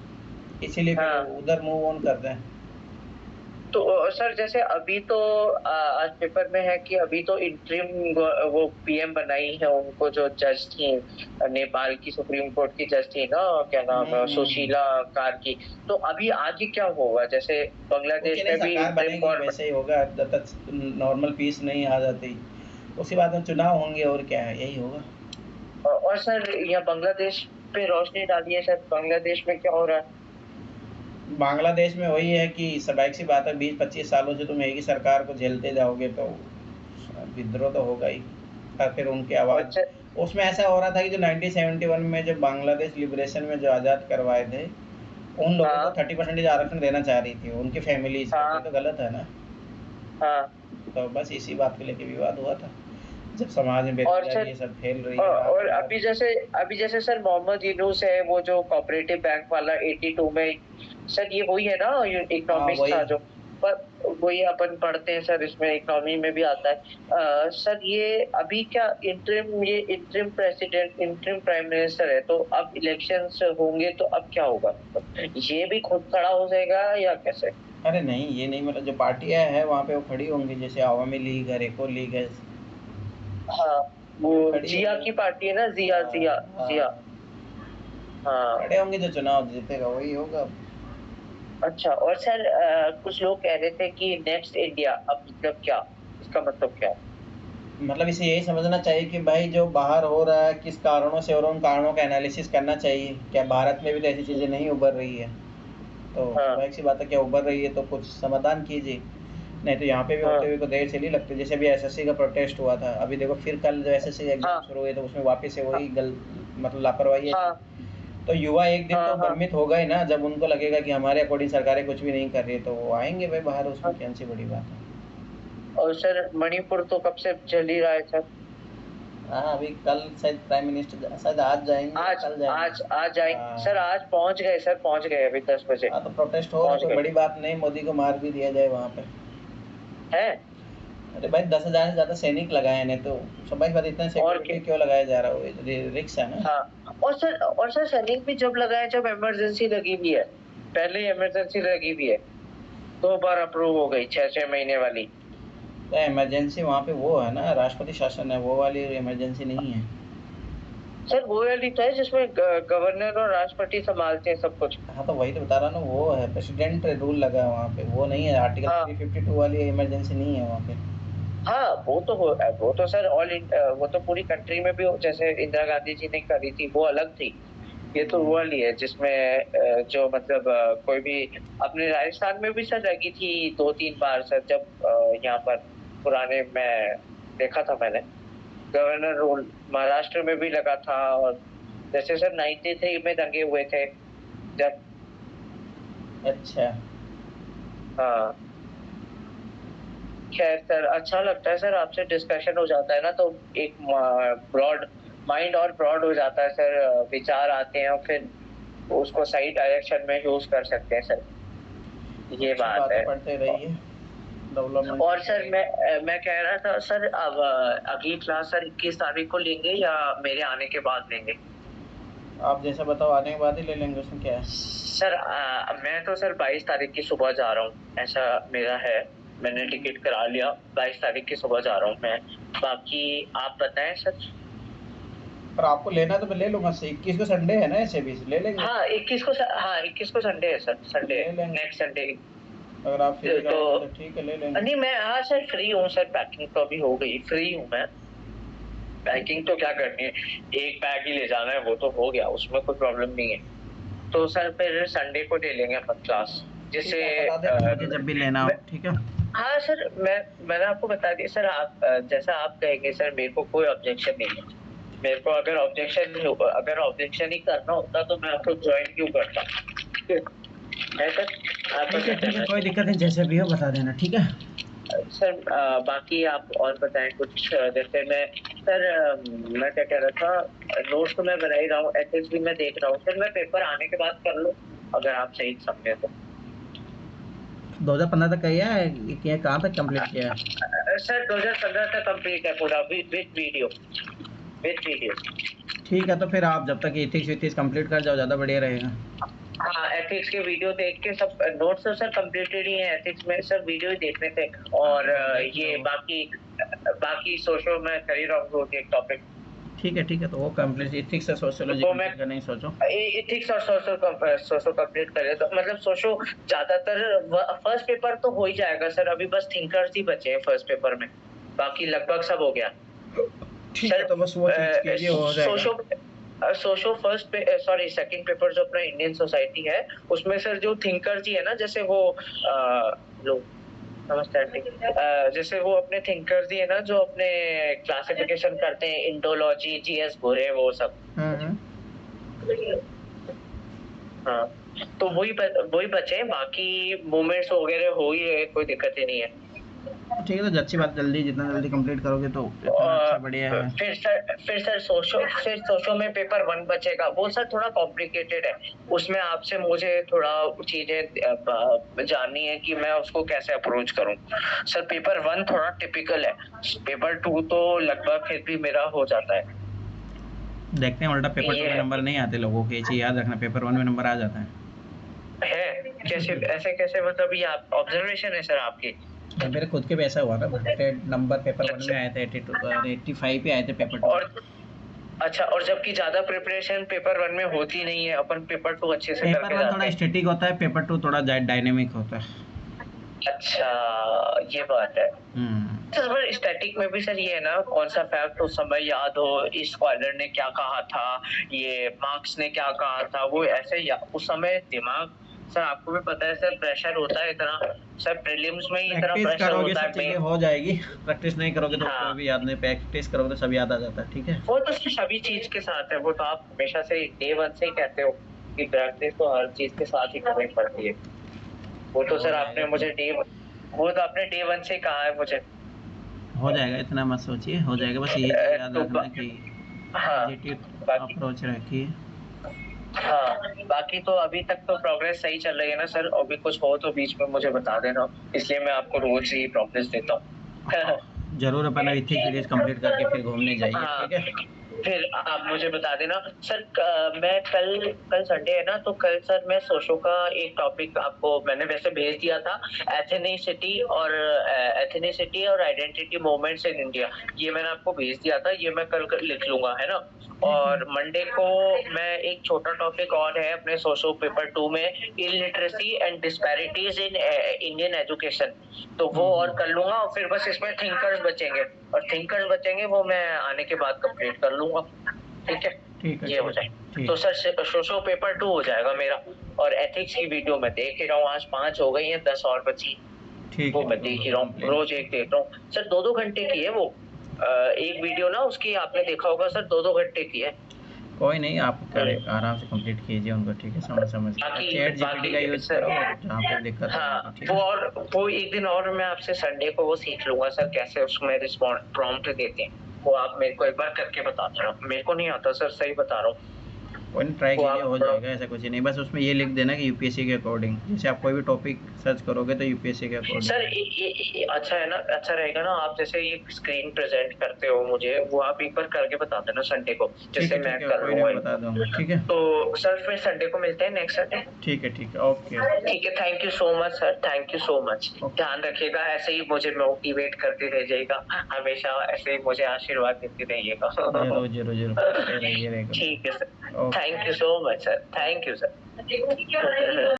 इसीलिए फिर वो हाँ उधर मूव ऑन करते हैं। तो सर जैसे अभी तो आज पेपर में है कि अभी तो इंटरिम वो पीएम बनाई है उनको, जो जज थी नेपाल की सुप्रीम कोर्ट की जज थी ना, क्या नाम है, हम्म। सुशीला कार्की। तो अभी आगे क्या होगा, जैसे वो कह बांग्लादेश रहे में भी सरकार इंटरिम बनेगी गवर्नमेंट। वैसे ही होगा जब तक नॉर्मल पीस नहीं आ जाती, उसके बाद में चुनाव होंगे और क्या है, यही होगा। और सर यहाँ बांग्लादेश पे रोशनी डाली है सर, बांग्लादेश में क्या हो रहा है? बांग्लादेश में वही है कि स्वाभाविक सी बात है, 20-25 सालों से तुम एक ही सरकार को झेलते जाओगे तो विद्रोह तो होगा ही। और फिर उनकी और आवाज़, उसमें ऐसा हो रहा था कि जो 1971 में जो बांग्लादेश लिबरेशन में जो आज़ाद करवाए थे, उन लोगों को हाँ 30% आरक्षण देना चाह रही थी उनकी फैमिलीज को, तो ये हाँ तो गलत है ना। हाँ। तो बस इसी बात को लेके विवाद हुआ था, जब समाज में और बेरोजगारी सर ये सब फैल रही है रात और रात। अभी जैसे सर मोहम्मद यूनुस है, वो जो कोऑपरेटिव बैंक वाला 82 में, सर ये वही है ना हाँ इकोनॉमिस्ट वही, था जो? पर वही अपन पढ़ते हैं सर, इसमें इकोनॉमी में भी आता है। सर ये अभी क्या interim president, interim prime minister है, तो अब इलेक्शंस होंगे तो अब क्या होगा? ये भी खुद खड़ा हो जाएगा या कैसे? अरे नहीं, ये नहीं, मतलब जो पार्टियां है वहाँ पे वो खड़ी होंगी, जैसे आवामी लीग है, रेको लीग है, हाँ, वो खड़ी जिया होंगी। की पार्टी है ना, जिया हाँ जिया जिया। हाँ, हाँ। खड़े होंगे, जो चुनाव जीतेगा वही होगा। अच्छा, और सर कुछ लोग कह रहे थे कि नेक्स्ट इंडिया, अब मतलब क्या, इसका मतलब क्या? मतलब इसे यही समझना चाहिए कि भाई जो बाहर हो रहा है किस कारणों से, और उन कारणों का एनालिसिस करना चाहिए। क्या भारत में भी तो ऐसी चीज़ें नहीं उभर रही है? तो हाँ स्वाभाविक सी बात है, क्या उभर रही है तो कुछ समाधान कीजिए। नहीं तो यहाँ पे भी होते हाँ हुए को देर चली लगती है। जैसे अभी एसएससी का प्रोटेस्ट हुआ था, अभी देखो फिर कल जो एसएससी एग्जाम हाँ शुरू हुए तो उसमें वापस से हाँ वही मतलब लापरवाही है। हाँ तो युवा एक दिन तो हाँ हाँ भ्रमित होगा ही ना, जब उनको लगेगा कि हमारे अकॉर्डिंग सरकारें कुछ भी नहीं कर रही है, तो वो आएंगे भाई बाहर, हाँ। उसमें कौन सी बड़ी बात है। और सर मणिपुर तो कब से चल ही रहा है सर। हाँ, अभी कल शायद प्राइम मिनिस्टर शायद आज जाएंगे या आज कल जाएंगे। आज आएंगे सर, हाँ। आज पहुंच गए सर, पहुंच गए अभी 10 बजे हाँ, तो प्रोटेस्ट हो रहा है, पहुंच कोई गए बड़ी बात नहीं, मोदी को मार भी दिया जाए वहाँ पे। है। अरे भाई 10,000 से ज़्यादा सैनिक लगाए हैं, तो स्वाभाविक बात, इतना और सिक्योरिटी क्या। क्यों लगाया जा रहा है? वो रिक्स है ना। हाँ, और सर सैनिक भी जब लगाए जब इमरजेंसी लगी हुई है, पहले ही इमरजेंसी लगी हुई है, 2 बार अप्रूव हो गई 6 6 महीने वाली। तो इमरजेंसी वहाँ पे वो है ना, राष्ट्रपति शासन है, वो वाली इमरजेंसी नहीं है। सर वो वाली तो है जिसमें गवर्नर और राष्ट्रपति संभालते हैं सब कुछ। हाँ, तो वही तो बता रहा ना, वो है प्रेसिडेंट रूल लगा है वहाँ पे, वो नहीं है। आर्टिकल हाँ 352 वाली इमरजेंसी नहीं है वहाँ पे। हाँ, वो तो सर वो तो पूरी कंट्री में भी जैसे इंदिरा गांधी जी ने करी थी वो अलग थी। ये तो वो हम्म, वाली है जिसमें जो मतलब कोई भी, अपने राजस्थान में भी सर लगी थी 2 3 बार सर, जब यहाँ पर पुराने में देखा था मैंने, गवर्नर रूल महाराष्ट्र में भी लगा था। और जैसे सर 93 में दंगे हुए थे जब। अच्छा। हाँ, खैर सर अच्छा लगता है सर, आपसे डिस्कशन हो जाता है ना तो एक ब्रॉड माइंड और ब्रॉड हो जाता है सर, विचार आते हैं और फिर उसको सही डायरेक्शन में यूज कर सकते हैं सर, ये अच्छी बात बात है, है। पढ़ते रहिए, डेवलपमेंट और होते सर रहेगी। मैं कह रहा था सर, अब अगली क्लास सर 21 तारीख को लेंगे या मेरे आने के बाद लेंगे? आप जैसा बताओ, आने के बाद ही ले लेंगे, उसमें क्या है। सर मैं तो सर 22 तारीख की सुबह जा रहा हूँ, ऐसा मेरा है। मैंने टिकट करा लिया, 22 तारीख की सुबह जा रहा हूँ मैं। बाकी आप बताएं सर। पर आपको लेना तो मैं ले लूंगा, 21 को संडे है ना, ऐसे भी ले लेंगे। हाँ 21 को हाँ 21 को संडे है सर, संडे ले लेंगे, नेक्स्ट संडे। अगर आप फ्री तो रहेंगे तो ठीक है, ले लेंगे। नहीं, मैं हाँ सर फ्री हूँ सर, पैकिंग तो अभी हो गई, फ्री हूँ मैं। पैकिंग तो क्या करनी है, एक बैग ही ले जाना है, वो तो हो गया, उसमें कोई प्रॉब्लम नहीं है। तो सर फिर संडे को ले लेंगे अपन क्लास, ठीक जिससे है, आप बता देना मुझे जब भी लेना हो, ठीक है। हाँ सर, मैंने आपको बता दिया सर, आप जैसा आप कहेंगे सर, मेरे को कोई ऑब्जेक्शन नहीं है। मेरे को अगर ऑब्जेक्शन ही करना होता तो मैं आपको ज्वाइन क्यों करता है सर? आपका क्या ठीक है, कहना कोई है दिक्कत नहीं, जैसे भी हो बता देना, ठीक है। सर? बाकी आप और बताएं कुछ, जैसे मैं सर, मैं क्या कह रहा था, नोट्स तो मैं बना ही रहा हूँ, एथिक्स भी मैं देख रहा हूँ सर, मैं पेपर आने के बाद कर लूँ अगर आप सही समझे तो। 2015 तक किया है, ये कहाँ तक कंप्लीट किया है? सर 2015 तक कंप्लीट है पूरा, विद वीडियो, विद वीडियो। ठीक है, तो फिर आप जब तक एथिक्स विथिक्स कंप्लीट कर जाओ, ज़्यादा बढ़िया रहेगा। हाँ, एथिक्स के वीडियो देख के सब नोट्स तो सर कंप्लीटेड ही है, एथिक्स में सर वीडियो ही देखने थे। हाँ, और तो वो देख लो। ये बाकी बाकी सोशो में कर ही रहा हूँ 2 3 टॉपिक। ठीक है, तो वो कंप्लीट, एथिक्स से सोशियोलॉजी वो मैं कंप्लीट करने की सोचो। एथिक्स और सोशो कंप्लीट करे तो मतलब सोशो ज्यादातर फर्स्ट पेपर तो हो ही जाएगा सर, अभी बस थिंकर्स ही बचे हैं फर्स्ट पेपर में, बाकी लगभग सब हो गया ठीक है, सर। तो बस वो चीज़ कीजिए, हो जाएगा। सोशो सोशो फर्स्ट पे सॉरी सेकंड पेपर जो अपना इंडियन सोसाइटी है, उसमें सर जो थिंकर जी है ना, जैसे वो लोग समझते हैं जैसे वो अपने थिंकर जी है ना, जो अपने क्लासिफिकेशन करते हैं, इंडोलॉजी, जीएस घुरे, वो सब। हम्म। हाँ, तो वही बचे हैं, बाकी मूवमेंट्स वगैरह हो ही रहे, कोई दिक्कत ही नहीं है। ठीक है, तो अच्छी बात, जल्दी जितना जल्दी कंप्लीट करोगे तो उतना अच्छा बढ़िया है। फिर सर सोशो में पेपर 1 बचेगा, वो सर थोड़ा कॉम्प्लिकेटेड है, उसमें आपसे मुझे थोड़ा चीजें जाननी है कि मैं उसको कैसे अप्रोच करूं। सर पेपर 1 थोड़ा टिपिकल है, पेपर 2 तो लगभग फिर भी मेरा हो जाता है। देखते हैं, उल्टा पेपर 2 में नंबर नहीं आते लोगों के, ये चीज याद रखना, पेपर 1 में नंबर आ जाता है कैसे, ऐसे कैसे, मतलब ये आप ऑब्जर्वेशन है सर आपकी? है। मेरे खुद के भी ऐसा हुआ था, नंबर पेपर 1 में आए थे 82 और 85 पे आए थे पेपर 2। और अच्छा, और जबकि ज्यादा प्रिपरेशन पेपर 1 में होती नहीं है, अपन पेपर 2 अच्छे से पेपर करके 1 जाते थोड़ा हैं। स्टैटिक होता है, पेपर 2 थोड़ा डायनेमिक होता है। अच्छा, ये बात है। सर स्टैटिक में भी सर ये है ना, कौन सा फैक्ट उस समय याद हो, इस स्कॉलर ने क्या कहा था, ये मार्क्स ने क्या कहा था, वो ऐसे उस समय दिमाग, सर आपको भी पता है सर, प्रेशर होता है इतना, सर प्रीलिम्स में ही इतना प्रैक्टिस प्रेशर करोगे होता सब है चीजें हो जाएगी, प्रैक्टिस नहीं करोगे तो हाँ। कोई भी याद नहीं, प्रैक्टिस करोगे तो सब याद आ जाता है। ठीक है, वो तो सभी चीज के साथ है, वो तो आप हमेशा से डे 1 से ही कहते हो कि प्रैक्टिस तो हर चीज के साथ ही करनी पड़ती है। वो तो सर आपने मुझे वो तो आपने डे 1 से ही कहा है मुझे। हो जाएगा, इतना मत सोचिए, हो जाएगा, बस यही चीज याद तो रखना कि हाँ, पॉजिटिव बाकी अप्रोच रखिए। हाँ, बाकी तो अभी तक तो प्रोग्रेस सही चल रही है ना सर, अभी कुछ हो तो बीच में मुझे बता देना, इसलिए मैं आपको रोज ही प्रोग्रेस देता हूँ। जरूर, अपना इथिक सीरीज कंप्लीट करके फिर घूमने जाइए। हाँ, ठीक है, फिर आप मुझे बता देना सर। मैं कल कल संडे है ना, तो कल सर मैं सोशो का एक टॉपिक आपको मैंने वैसे भेज दिया था, एथेनिसिटी और आइडेंटिटी मूवमेंट्स इन इंडिया, ये मैंने आपको भेज दिया था, ये मैं कल लिख लूंगा, है ना। और मंडे को मैं एक छोटा टॉपिक और है अपने सोशो पेपर 2 में, illiteracy and disparities in Indian education, तो वो और कर लूंगा, और फिर बस इसमें थिंकर्स बचेंगे, वो मैं आने के बाद कंप्लीट कर लूंगा। ठीक है, ये हो जाए तो सर सोशो पेपर 2 हो जाएगा मेरा, और एथिक्स की वीडियो मैं देख ही रहा हूँ, आज 5 हो गई है, 10 और बची, वो मैं देख ही रहा हूँ, रोज एक देख रहा हूँ सर, 2-2 घंटे की है वो। एक वीडियो ना उसकी आपने देखा होगा सर, 2-2 घंटे की है। कोई नहीं, आप आराम से कंप्लीट कीजिए उनको। ठीक है, समझ चैट जीपीटी का यूज करो जहाँ पे दिक्कत हाँ, है। वो एक दिन और मैं आपसे संडे को वो सीख लूंगा सर, कैसे उसमें रिस्पॉन्ड प्रॉम्प्ट देते हैं, वो आप मेरे को एक बार करके बता देना, मेरे को नहीं आता सर, सही बता रहा हूँ। कोई नहीं, ट्राई कीजिए, हो जाएगा, ऐसा कुछ नहीं, बस उसमें ये लिख देना कि यूपीएससी के अकॉर्डिंग, जैसे आप कोई भी टॉपिक सर्च करोगे तो यूपीएससी के अकॉर्डिंग। सर अच्छा है ना, अच्छा रहेगा ना, आप जैसे ये स्क्रीन प्रेजेंट करते हो मुझे, वो आप एक बार करके बता देना संडे को, जैसे मैं कर लूंगा, बता दूंगा। ठीक है, तो सर फिर संडे को मिलते हैं, नेक्स्ट संडे। ठीक है, ओके। ठीक है, thank you so much sir, thank you so much, ध्यान रखिएगा, ऐसे ही मुझे मोटिवेट करते रहिएगा, हमेशा ऐसे ही मुझे आशीर्वाद देते रहिएगा। जरूर ठीक है sir, thank you so much sir, thank you sir.